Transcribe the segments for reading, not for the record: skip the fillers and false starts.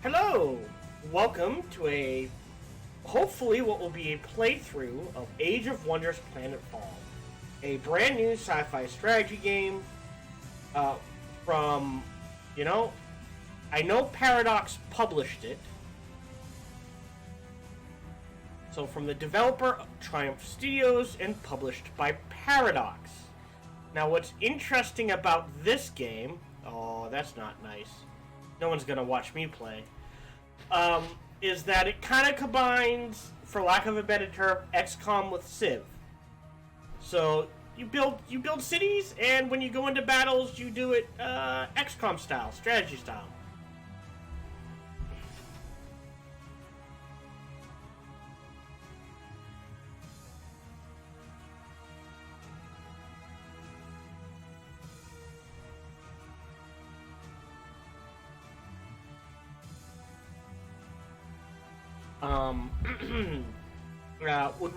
Hello! Welcome to hopefully what will be a playthrough of Age of Wonders Planetfall. A brand new sci-fi strategy game from, I know Paradox published it. So from the developer Triumph Studios and published by Paradox. Now what's interesting about this game, oh that's not nice, no one's gonna watch me play, is that it kind of combines, for lack of a better term, XCOM with Civ. So you build cities, and when you go into battles, you do it XCOM style, strategy style.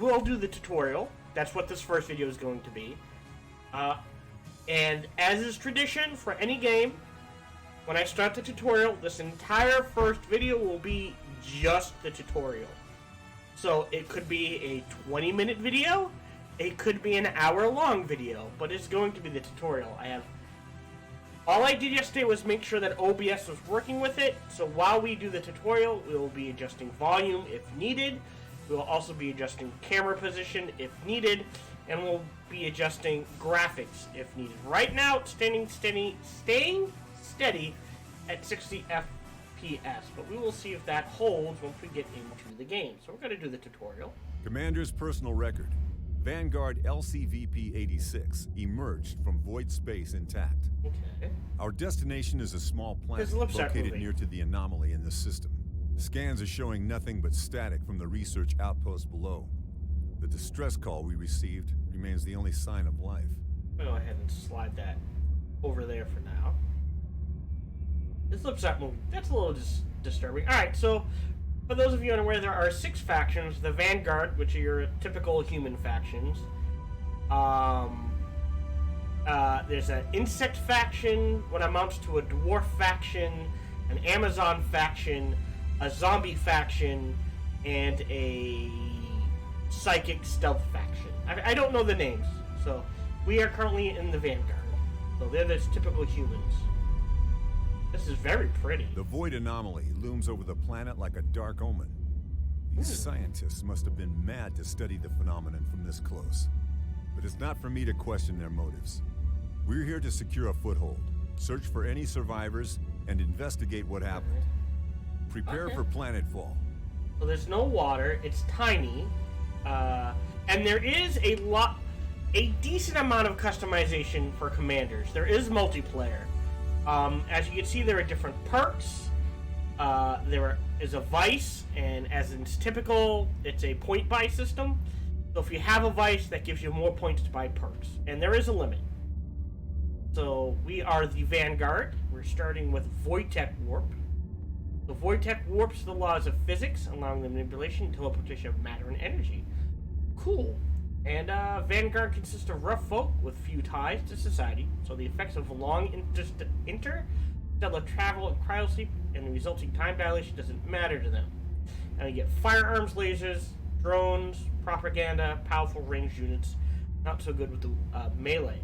We'll do the tutorial. That's what this first video is going to be. And as is tradition for any game, when I start the tutorial, this entire first video will be just the tutorial. So it could be a 20-minute video, it could be an hour-long video, but it's going to be the tutorial. All I did yesterday was make sure that OBS was working with it, so while we do the tutorial, we will be adjusting volume if needed. We will also be adjusting camera position if needed, and we'll be adjusting graphics if needed. Right now, it's staying steady at 60 FPS, but we will see if that holds once we get into the game. So we're going to do the tutorial. Commander's personal record. Vanguard LCVP-86 emerged from void space intact. Okay. Our destination is a small planet located near to the anomaly in the system. Scans are showing nothing but static from the research outpost below. The distress call we received remains the only sign of life. I'll go ahead and slide that over there for now. This looks like movie. That's a little disturbing. Alright, so for those of you unaware, there are 6 factions. The Vanguard, which are your typical human factions. There's an insect faction, what amounts to a dwarf faction, an Amazon faction, a zombie faction, and a psychic stealth faction. I don't know the names, so we are currently in the Vanguard. So they're the typical humans. This is very pretty. The void anomaly looms over the planet like a dark omen. These scientists must have been mad to study the phenomenon from this close. But it's not for me to question their motives. We're here to secure a foothold, search for any survivors, and investigate what happened. Prepare for Planetfall. So there's no water, it's tiny, and there is a decent amount of customization for commanders. There is multiplayer. As you can see, there are different perks. There is a vice, and as is typical, it's a point-buy system. So if you have a vice, that gives you more points to buy perks. And there is a limit. So we are the Vanguard. We're starting with Void-Tech Warp. The Void-Tech warps the laws of physics, allowing the manipulation and teleportation of matter and energy. Cool. And Vanguard consists of rough folk with few ties to society, so the effects of long interstellar travel and cryosleep and the resulting time dilation doesn't matter to them. And you get firearms, lasers, drones, propaganda, powerful ranged units. Not so good with the melee.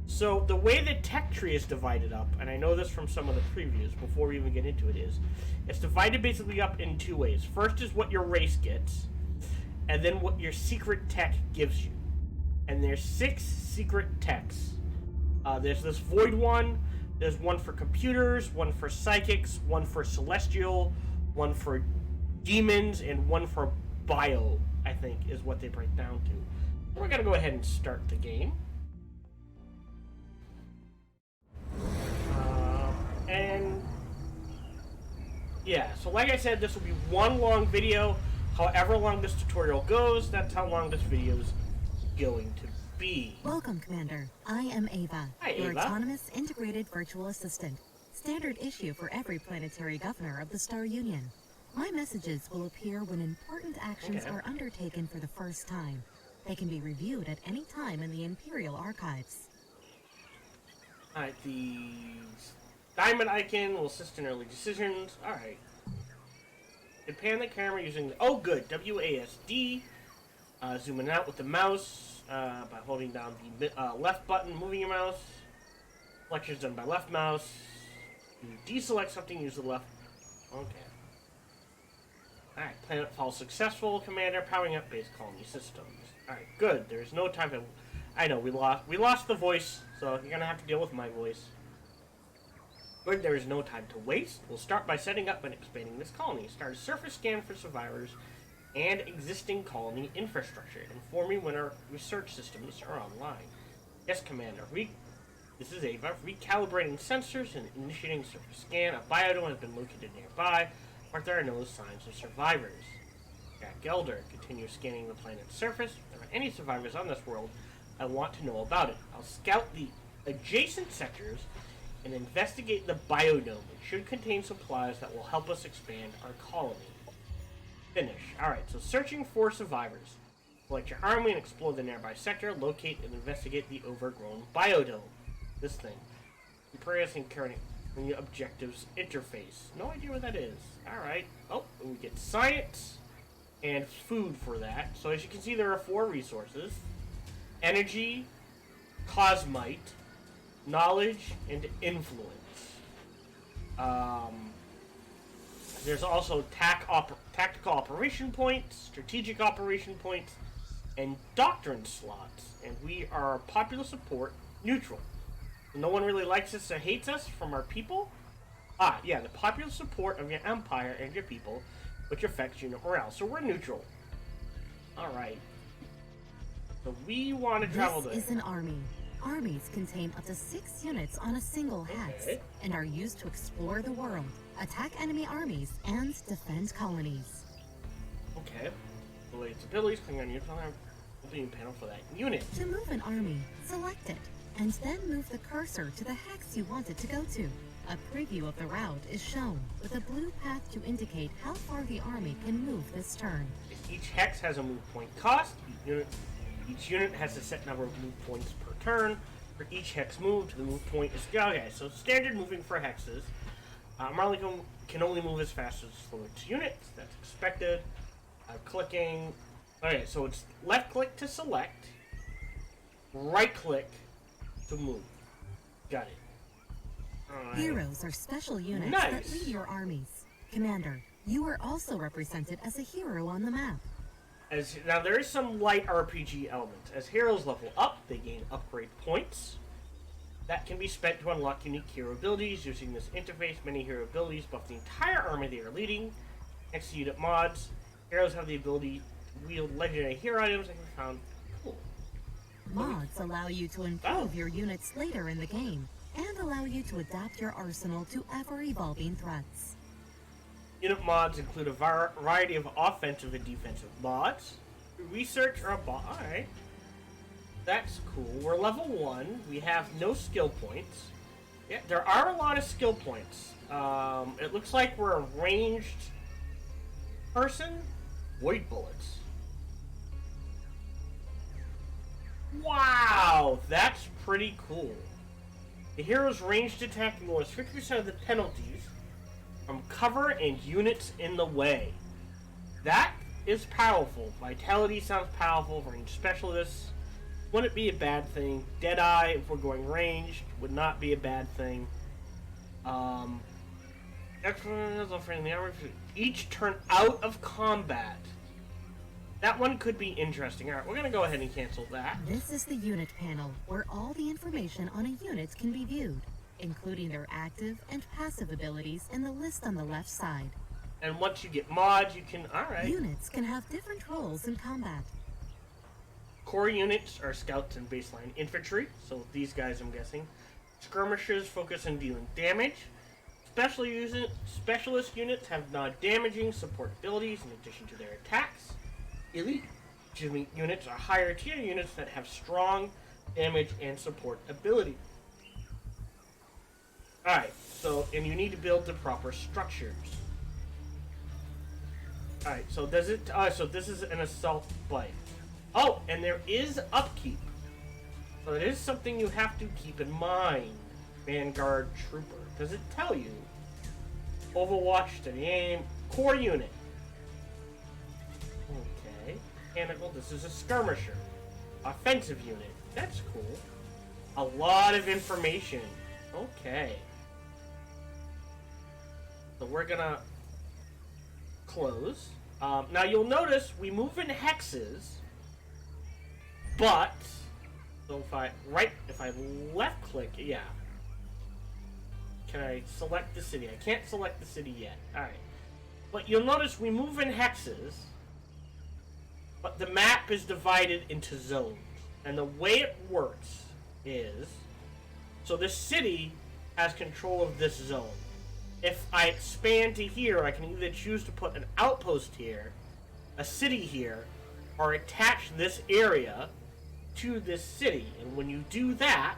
So the way the tech tree is divided up, and I know this from some of the previews before we even get into it, is it's divided basically up in 2 ways. First is what your race gets, and then what your secret tech gives you. And there's 6 secret techs. There's this void one, there's one for computers, one for psychics, one for celestial, one for demons, and one for bio, I think, is what they break down to. We're gonna go ahead and start the game. And yeah, so like I said, this will be one long video. However long this tutorial goes, that's how long this video is going to be. Welcome, Commander. I am Ava, your autonomous integrated virtual assistant. Standard issue for every planetary governor of the Star Union. My messages will appear when important actions are undertaken for the first time. They can be reviewed at any time in the Imperial Archives. Alright, these Diamond icon will assist in early decisions. Alright. You pan the camera using the... Oh, good. WASD. Zooming out with the mouse by holding down the left button, moving your mouse. Selections done by left mouse. You deselect something, use the left... Okay. Alright, Planetfall successful, Commander. Powering up base colony systems. Alright, good. There's no time to... I know, we lost the voice, so you're gonna have to deal with my voice. But there is no time to waste. We'll start by setting up and expanding this colony. Start a surface scan for survivors and existing colony infrastructure. Inform me when our research systems are online. Yes, Commander. This is Ava. Recalibrating sensors and initiating surface scan. A biodome has been located nearby, but there are no signs of survivors. Jack Gelder. Continue scanning the planet's surface. If there are any survivors on this world, I want to know about it. I'll scout the adjacent sectors and investigate the biodome. It should contain supplies that will help us expand our colony. Finish. Alright, so searching for survivors. Select your army and explore the nearby sector. Locate and investigate the overgrown biodome. This thing. Prayers and current objectives interface. No idea what that is. Alright. Oh, and we get science and food for that. So as you can see, there are 4 resources. Energy, cosmite, knowledge, and influence. There's also tactical operation points, strategic operation points, and doctrine slots. And we are popular support neutral. No one really likes us or hates us from our people. Yeah, the popular support of your empire and your people, which affects unit morale. So we're neutral. Alright. So we want to travel there. This is an army. Armies contain up to 6 units on a single hex, and are used to explore the world, attack enemy armies, and defend colonies. Okay. Related abilities, click on unit panel for that unit. To move an army, select it, and then move the cursor to the hex you want it to go to. A preview of the route is shown, with a blue path to indicate how far the army can move this turn. Each hex has a move point cost. Each unit has a set number of move points per turn. For each hex moved, the move point is... Okay, so standard moving for hexes. Marley can only move as fast as its units. That's expected. Clicking... Okay, so it's left click to select. Right click to move. Got it. Right. Heroes are special units that lead your armies. Commander, you are also represented as a hero on the map. Now there is some light RPG elements. As heroes level up, they gain upgrade points that can be spent to unlock unique hero abilities. Using this interface, many hero abilities buff the entire army they are leading. Next to unit mods, heroes have the ability to wield legendary hero items that can be found. Cool. Mods allow you to improve your units later in the game, and allow you to adapt your arsenal to ever-evolving threats. Unit mods include a variety of offensive and defensive mods. Research or a bot. Alright. That's cool. We're level 1. We have no skill points. Yeah, there are a lot of skill points. It looks like we're a ranged person. Void bullets. Wow! That's pretty cool. The hero's ranged attack ignores 50% of the penalties from cover and units in the way. That is powerful. Vitality sounds powerful. Range specialists wouldn't be a bad thing. Deadeye, if we're going ranged, would not be a bad thing. Each turn out of combat. That one could be interesting. Alright, we're gonna go ahead and cancel that. This is the unit panel, where all the information on a unit can be viewed, including their active and passive abilities in the list on the left side. And once you get mods, you can... Alright. Units can have different roles in combat. Core units are scouts and baseline infantry, so these guys I'm guessing. Skirmishers focus on dealing damage. Specialist units have non-damaging support abilities in addition to their attacks. Elite units are higher tier units that have strong damage and support ability. Alright, so, and you need to build the proper structures. Alright, so does it, so this is an assault bite. Oh, and there is upkeep. So it is something you have to keep in mind, Vanguard Troopers. Does it tell you? Overwatch to the aim. Core unit. Okay. Mechanical. This is a skirmisher. Offensive unit. That's cool. A lot of information. Okay. So we're gonna close. Now you'll notice we move in hexes, but so if I left click, yeah. Can I select the city? I can't select the city yet. Alright. But you'll notice we move in hexes, but the map is divided into zones. And the way it works is, so this city has control of this zone. If I expand to here, I can either choose to put an outpost here, a city here, or attach this area to this city. And when you do that,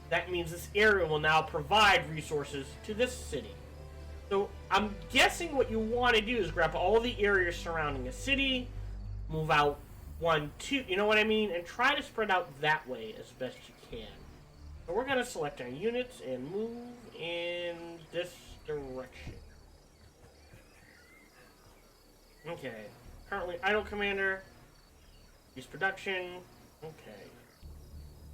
that means this area will now provide resources to this city. So I'm guessing what you want to do is grab all the areas surrounding a city, move out 1, 2, you know what I mean? And try to spread out that way as best you can. So we're going to select our units and move in this direction. Okay. Currently idle commander. Use production. Okay.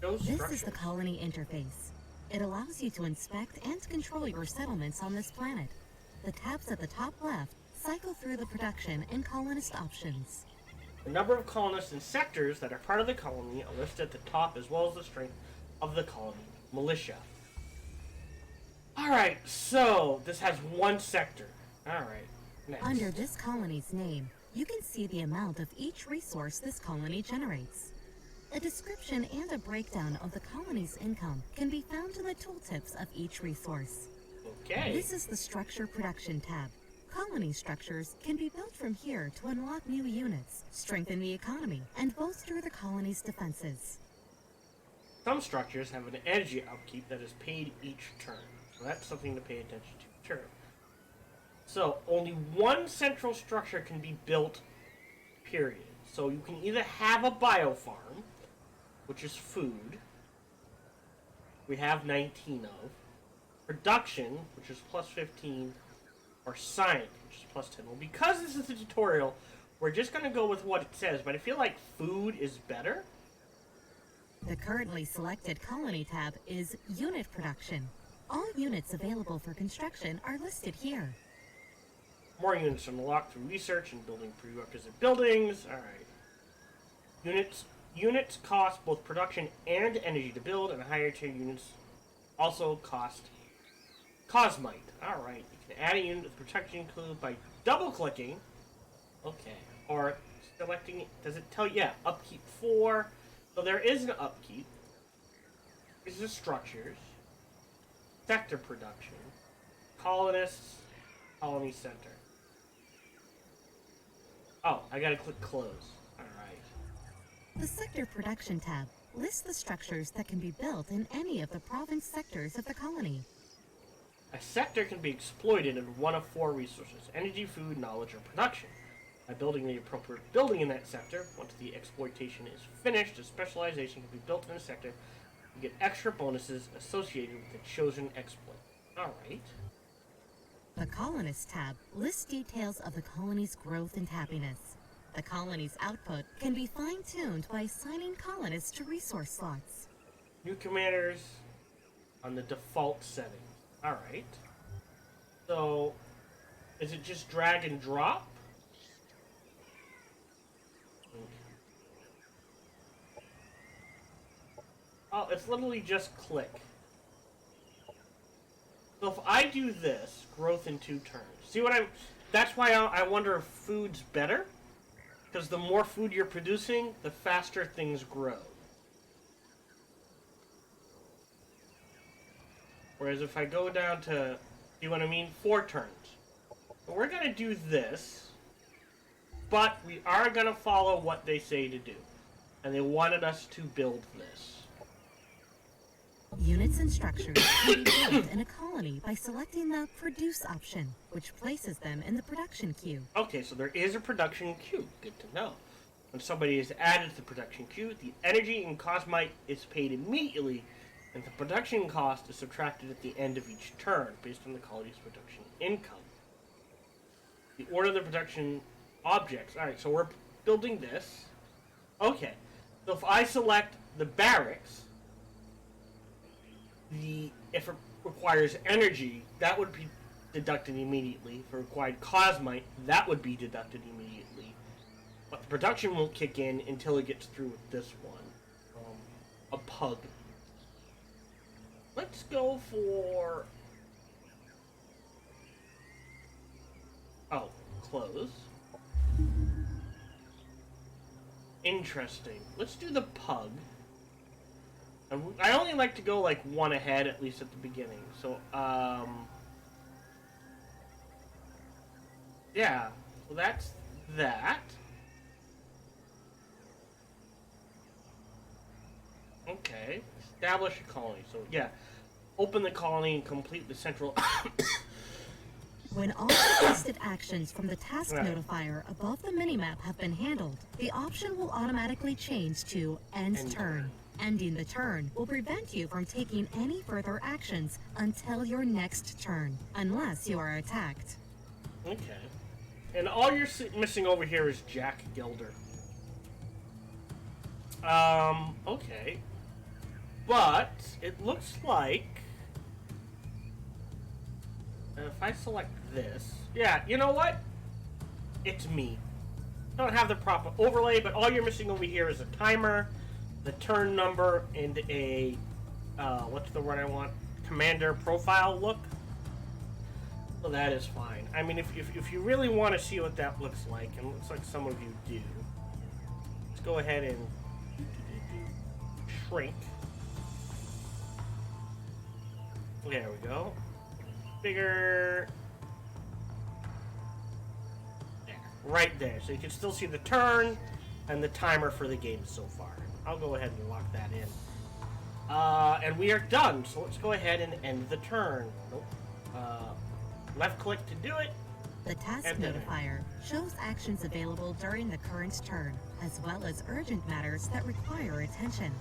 This is the colony interface. It allows you to inspect and control your settlements on this planet. The tabs at the top left cycle through the production and colonist options. The number of colonists and sectors that are part of the colony are listed at the top, as well as the strength of the colony militia. Alright, so this has one sector. Alright, next. Under this colony's name, you can see the amount of each resource this colony generates. A description and a breakdown of the colony's income can be found in the tooltips of each resource. Okay. This is the Structure Production tab. Colony structures can be built from here to unlock new units, strengthen the economy, and bolster the colony's defenses. Some structures have an energy upkeep that is paid each turn, so that's something to pay attention to. Turn. So only one central structure can be built, period. So you can either have a biofarm, which is food, we have 19 of, production, which is plus 15, or science, which is plus 10. Well, because this is a tutorial, we're just going to go with what it says, but I feel like food is better. The currently selected colony tab is Unit Production. All units available for construction are listed here. More units unlocked through research and building prerequisite buildings. Alright. Units cost both production and energy to build, and higher tier units also cost cosmite. Alright. You can add a unit with protection included by double-clicking. Okay. Or selecting, does it tell you? Yeah, upkeep 4. So there is an upkeep. These are structures. Sector production. Colonists. Colony center. Oh, I gotta click close. Alright. The Sector Production tab lists the structures that can be built in any of the province sectors of the colony. A sector can be exploited in one of 4 resources: energy, food, knowledge, or production. By building the appropriate building in that sector, once the exploitation is finished, a specialization can be built in a sector. You get extra bonuses associated with the chosen exploit. Alright. The Colonist tab lists details of the colony's growth and happiness. The colony's output can be fine-tuned by assigning colonists to resource slots. New commanders on the default settings. Alright. So, is it just drag and drop? Oh, it's literally just click. So if I do this, growth in 2 turns. See what that's why I wonder if food's better. Because the more food you're producing, the faster things grow. Whereas if I go down to, you know what I mean, 4 turns. But we're going to do this. But we are going to follow what they say to do. And they wanted us to build this. Units and structures can be built in a colony by selecting the Produce option, which places them in the production queue. Okay, so there is a production queue. Good to know. When somebody is added to the production queue, the energy and cosmite is paid immediately And the production cost is subtracted at the end of each turn based on the colony's production income. The order of the production objects. Alright, so we're building this. Okay. So if I select the barracks, if it requires energy, that would be deducted immediately. If it required cosmite, that would be deducted immediately. But the production won't kick in until it gets through with this one. A pug. Let's go for... Oh, close. Interesting. Let's do the pug. And I only like to go like one ahead, at least at the beginning. So, yeah. So that's that. Okay. Establish a colony. So, yeah. Open the colony and complete the central... When all suggested actions from the task notifier above the minimap have been handled, the option will automatically change to End Turn. Ending the turn will prevent you from taking any further actions until your next turn, unless you are attacked. Okay. And all you're missing over here is Jack Gilder. Okay. But it looks like... if I select this... Yeah, you know what? It's me. I don't have the proper overlay, but all you're missing over here is a timer, the turn number, and a... what's the word I want? Commander profile look. So that is fine. I mean, if you really want to see what that looks like, and it looks like some of you do, let's go ahead and shrink. There we go. Bigger. There. Right there. So you can still see the turn and the timer for the game so far. I'll go ahead and lock that in. And we are done. So let's go ahead and end the turn. Nope. Left click to do it. The task notifier shows actions available during the current turn, as well as urgent matters that require attention.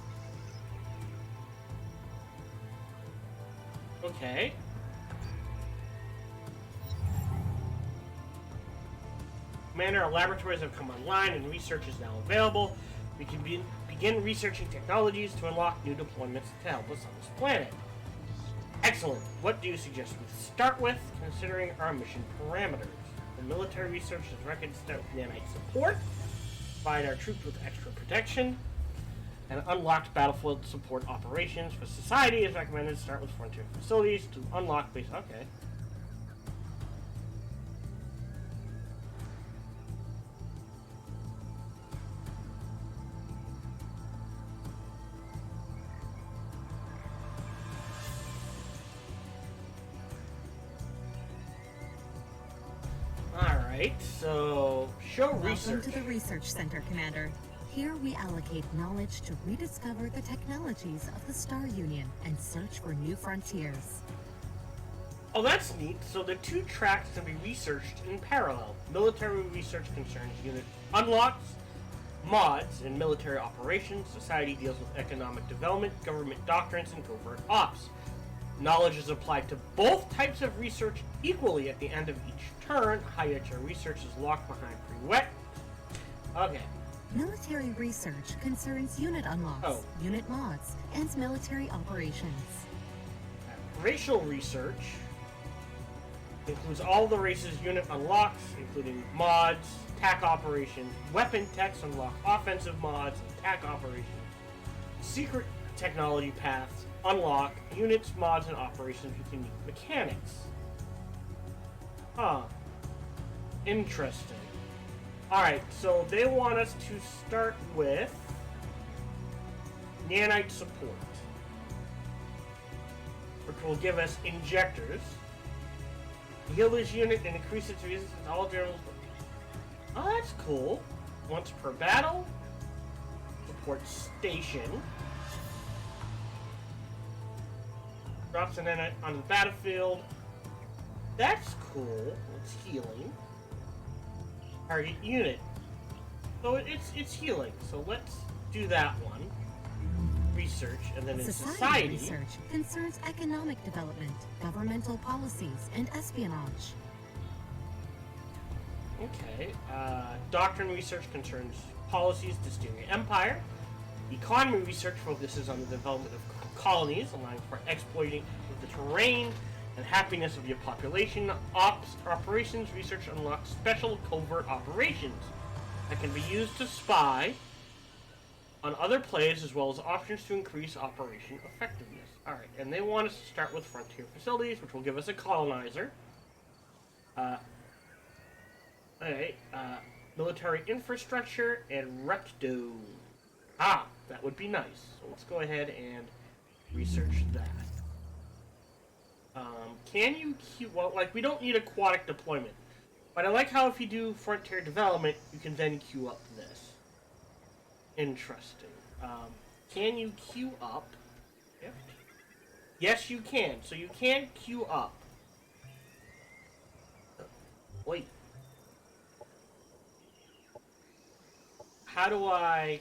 Okay. Commander, our laboratories have come online and research is now available. We can begin researching technologies to unlock new deployments to help us on this planet. Excellent. What do you suggest we start with, considering our mission parameters? The military research is recommended to start with nanite support, provide our troops with extra protection, and unlocked battlefield support operations. For society, is recommended to start with frontier facilities to unlock base. Okay. So, show research. Welcome to the Research Center, Commander. Here we allocate knowledge to rediscover the technologies of the Star Union and search for new frontiers. Oh, that's neat. So the two tracks can be researched in parallel. Military research concerns unit unlocks, mods, and military operations. Society deals with economic development, government doctrines, and covert ops. Knowledge is applied to both types of research equally at the end of each turn. Higher-tier research is locked behind pre-wet. Okay. Military research concerns unit unlocks, unit mods, and military operations. Racial research includes all the races unit unlocks, including mods, TAC operations, weapon techs unlock offensive mods and TAC operations, secret technology paths unlock units, mods, and operations with unique mechanics. Huh. Interesting. Alright, so they want us to start with nanite support, which will give us injectors. Heal this unit and increase its resistance to all generals. Oh, that's cool. Once per battle. Support station. Drops an nanite on the battlefield. That's cool. It's healing. Target unit. So it's healing. So let's do that one. research, and then in society research concerns economic development, governmental policies, and espionage. Okay. Doctrine research concerns policies to steer your empire. Economy research focuses on the development of colonies, allowing for exploiting of the terrain and happiness of your population. Operations research unlocks special covert operations that can be used to spy on other players, as well as options to increase operation effectiveness. Alright, and they want us to start with frontier facilities, which will give us a colonizer. Military infrastructure and recto. That would be nice. So let's go ahead and research that. Can you queue... Well, like, we don't need aquatic deployment. But I like how if you do frontier development, you can then queue up this. Interesting. Can you queue up? Yes, you can. So you can queue up. Wait. How do I...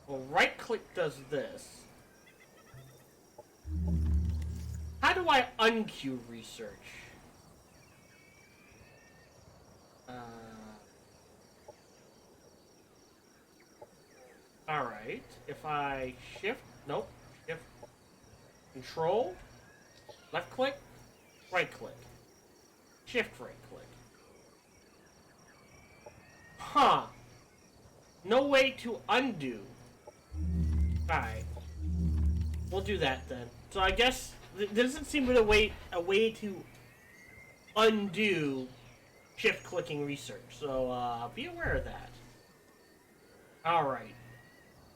Well, right-click does this. How do I unqueue research? Alright. If I shift... Nope. Shift. Control. Left-click. Right-click. Shift right-click. Huh. No way to undo. Alright. We'll do that then. So I guess there doesn't seem to be a way to undo shift-clicking research. So be aware of that. Alright.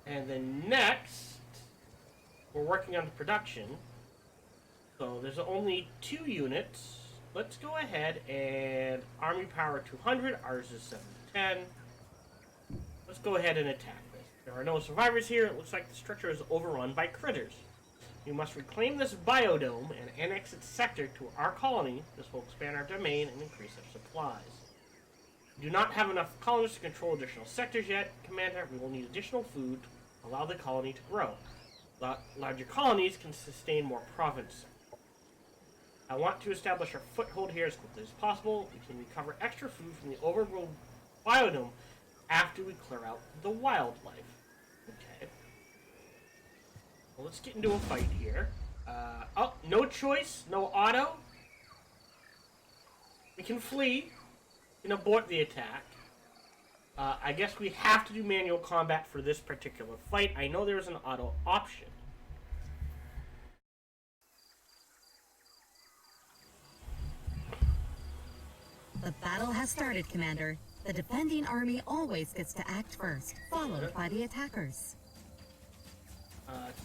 And then next, we're working on production. So there's only 2 units. Let's go ahead and Army Power 200. Ours is 710. Let's go ahead and attack this. There are no survivors here. It looks like the structure is overrun by critters. You must reclaim this biodome and annex its sector to our colony. This will expand our domain and increase our supplies. We do not have enough colonists to control additional sectors yet, Commander. We will need additional food to allow the colony to grow. Larger colonies can sustain more province. I want to establish our foothold here as quickly as possible. We can recover extra food from the overgrown biodome after we clear out the wildlife. Okay. Well, let's get into a fight here. Oh, no choice, no auto. We can flee. We can abort the attack. I guess we have to do manual combat for this particular fight. I know there is an auto option. The battle has started, Commander. The defending army always gets to act first, followed by the attackers.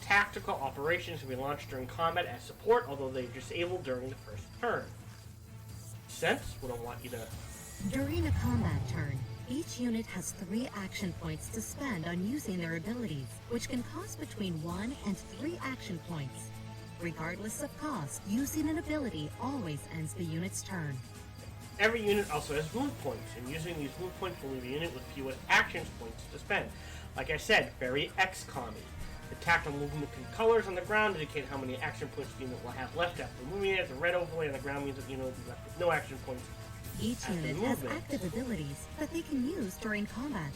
Tactical operations can be launched during combat as support, although they're disabled during the first turn. Sense? We don't want you to... During a combat turn, each unit has 3 action points to spend on using their abilities, which can cost between 1 and 3 action points. Regardless of cost, using an ability always ends the unit's turn. Every unit also has move points, and using these move points will leave a unit with fewer action points to spend. Like I said, very XCOM-y. The tactile movement colors on the ground indicate how many action points the unit will have left after moving it. The red overlay on the ground means that the unit will be left with no action points. Each unit has active abilities that they can use during combat.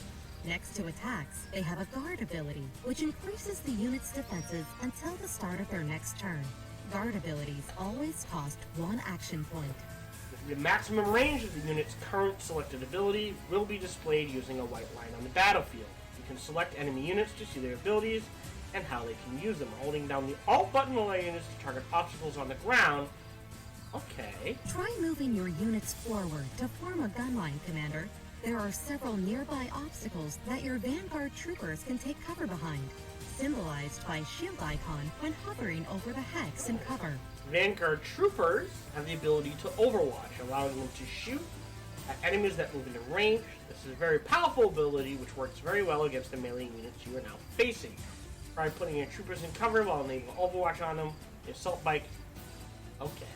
Next to attacks, they have a guard ability, which increases the unit's defenses until the start of their next turn. Guard abilities always cost 1 action point. The maximum range of the unit's current selected ability will be displayed using a white line on the battlefield. You can select enemy units to see their abilities and how they can use them. Holding down the Alt button will allow units to target obstacles on the ground. Okay. Try moving your units forward to form a gun line, Commander. There are several nearby obstacles that your Vanguard troopers can take cover behind, symbolized by shield icon when hovering over the hex and cover. Vanguard troopers have the ability to overwatch, allowing them to shoot at enemies that move into range. This is a very powerful ability which works very well against the melee units you are now facing. Try putting your troopers in cover while enabling overwatch on them. The assault bike. Okay.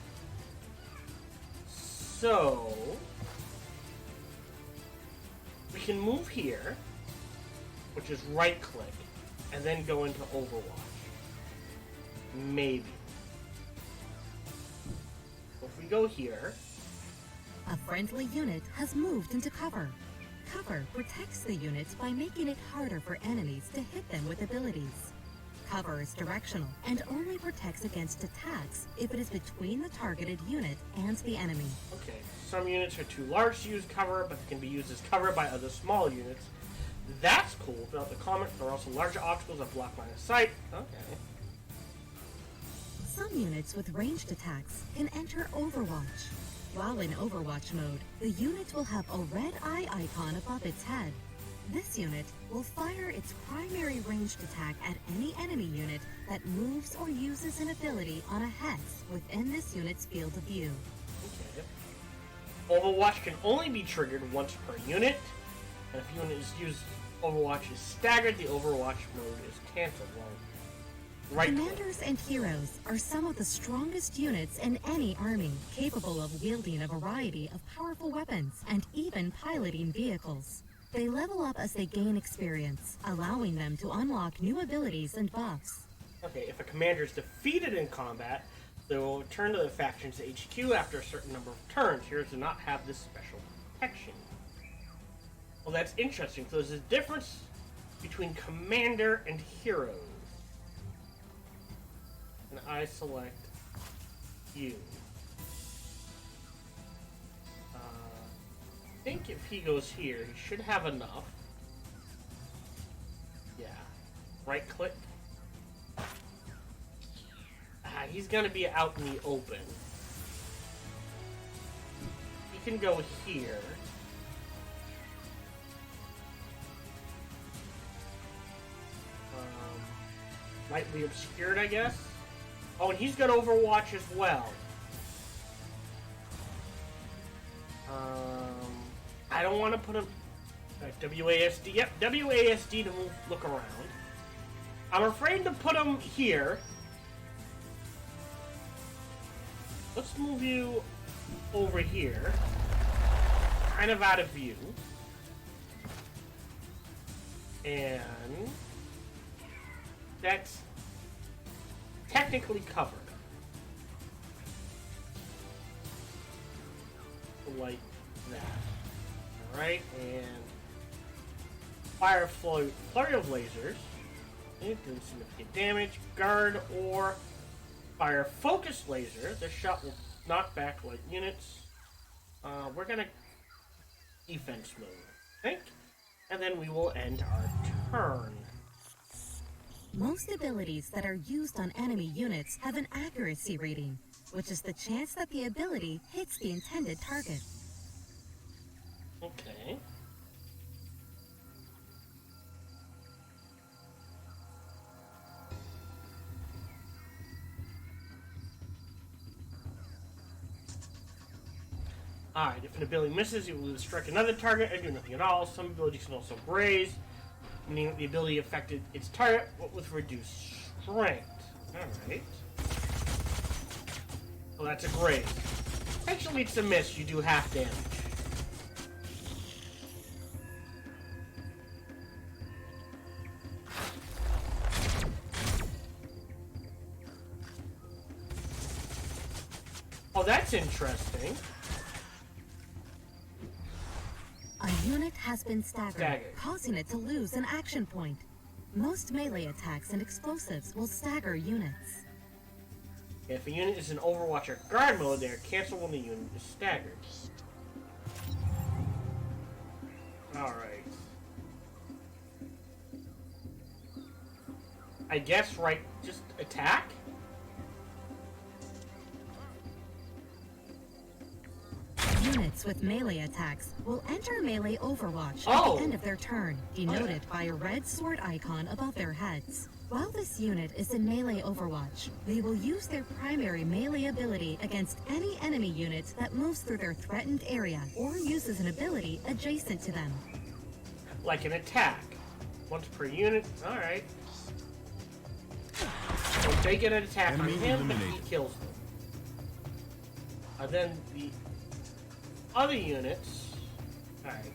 So we can move here. which is right-click, and then go into Overwatch. Maybe. If we go here... A friendly unit has moved into cover. Cover protects the unit by making it harder for enemies to hit them with abilities. Cover is directional and only protects against attacks if it is between the targeted unit and the enemy. Okay, some units are too large to use cover, but they can be used as cover by other small units. That's cool. Throughout the comic, there are also larger obstacles that block line of sight. Okay. Some units with ranged attacks can enter Overwatch. While in Overwatch mode, the unit will have a red eye icon above its head. This unit will fire its primary ranged attack at any enemy unit that moves or uses an ability on a hex within this unit's field of view. Okay. Overwatch can only be triggered once per unit, and if unit is used, Overwatch is staggered, the Overwatch mode is cancelled. Right. Commanders and heroes are some of the strongest units in any army, capable of wielding a variety of powerful weapons and even piloting vehicles. They level up as they gain experience, allowing them to unlock new abilities and buffs. Okay, if a commander is defeated in combat, they will return to the faction's HQ after a certain number of turns. Heroes do not have this special protection. Well, that's interesting. So there's a difference between commander and heroes. And I select you. I think if he goes here, he should have enough. Yeah. Right click. He's gonna be out in the open. He can go here. Lightly obscured, I guess. Oh, and he's got Overwatch as well. I don't want to put him... WASD. Yep, WASD to move, look around. I'm afraid to put him here. Let's move you over here. Kind of out of view. And... that's technically covered. Like that. Alright, and fire flurry of lasers. It does significant damage. Guard or fire focused laser. This shot will knock back light units. We're gonna defense mode, I think. And then we will end our turn. Most abilities that are used on enemy units have an accuracy rating, which is the chance that the ability hits the intended target. Okay. Alright, if an ability misses, it will strike another target and do nothing at all. Some abilities can also graze, meaning that the ability affected its target with reduced strength. Alright. Well, that's a graze. Actually, it's a miss. You do half damage. Oh, that's interesting. A unit has been staggered, causing it to lose an action point. Most melee attacks and explosives will stagger units. If a unit is in Overwatch or guard mode, they are canceled when the unit is staggered. Alright. I guess, right, just attack? Units with melee attacks will enter melee Overwatch at the end of their turn, denoted by a red sword icon above their heads. While this unit is in melee Overwatch, they will use their primary melee ability against any enemy unit that moves through their threatened area or uses an ability adjacent to them. Like an attack. Once per unit, alright. So they get an attack on him, but he kills them. Then the other units... Alright.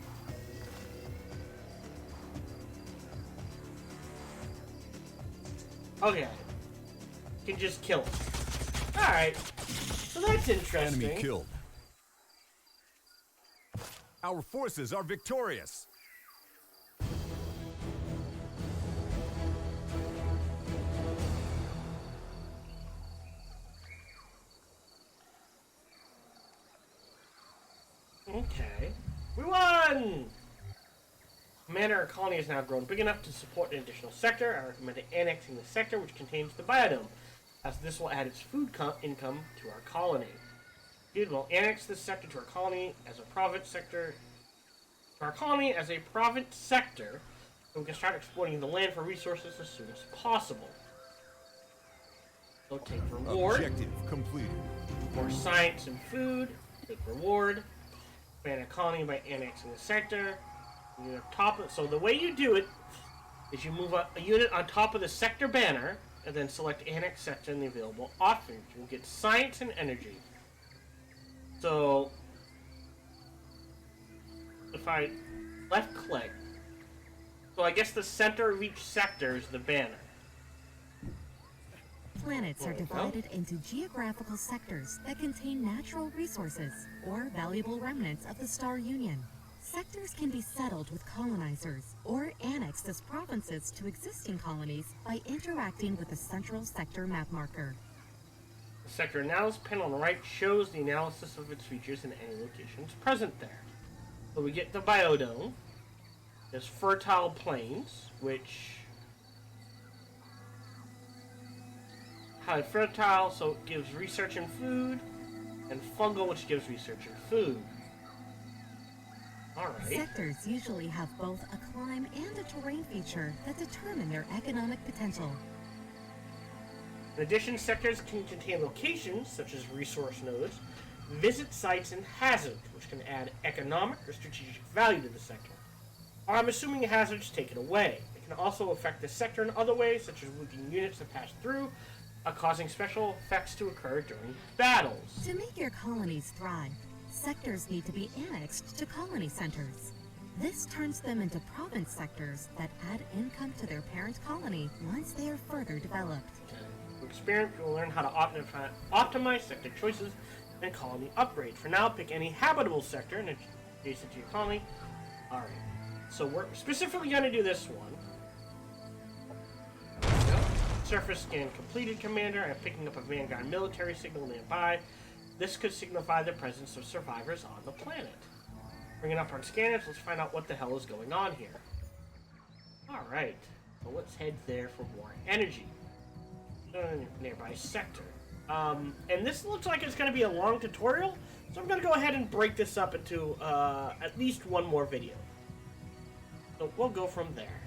Okay. You can just kill him. Alright. So that's interesting. Enemy killed. Our forces are victorious. Okay. We won! Commander, our colony has now grown big enough to support an additional sector. I recommend annexing the sector which contains the biodome, as this will add its food income to our colony. Dude, we'll annex this sector to our colony as a province sector. To our colony as a province sector, so we can start exploiting the land for resources as soon as possible. So take reward. Objective completed. More science and food. Take reward. Expand a colony by annexing the sector. So the way you do it is you move a unit on top of the sector banner and then select annex sector in the available options. You'll get science and energy. So if I left click, so I guess the center of each sector is the banner. Planets are divided into geographical sectors that contain natural resources or valuable remnants of the Star Union. Sectors can be settled with colonizers or annexed as provinces to existing colonies by interacting with the central sector map marker. The sector analysis panel on the right shows the analysis of its features and any locations present there. So we get the biodome. There's fertile plains, which highly fertile, so it gives research and food, and fungal, which gives research and food. Alright. Sectors usually have both a climb and a terrain feature that determine their economic potential. In addition, sectors can contain locations, such as resource nodes, visit sites, and hazards, which can add economic or strategic value to the sector. Or I'm assuming hazards take it away. It can also affect the sector in other ways, such as weakening units that pass through, causing special effects to occur during battles. To make your colonies thrive, sectors need to be annexed to colony centers. This turns them into province sectors that add income to their parent colony once they are further developed. With experience, you will learn how to optimize sector choices and colony upgrade. For now, pick any habitable sector and adjacent to your colony. Alright, so we're specifically going to do this one. Surface scan completed, Commander. I'm picking up a Vanguard military signal nearby. This could signify the presence of survivors on the planet. Bringing up our scanners, let's find out what the hell is going on here. Alright, so let's head there for more energy. Nearby sector. And this looks like it's going to be a long tutorial, so I'm going to go ahead and break this up into at least one more video. So we'll go from there.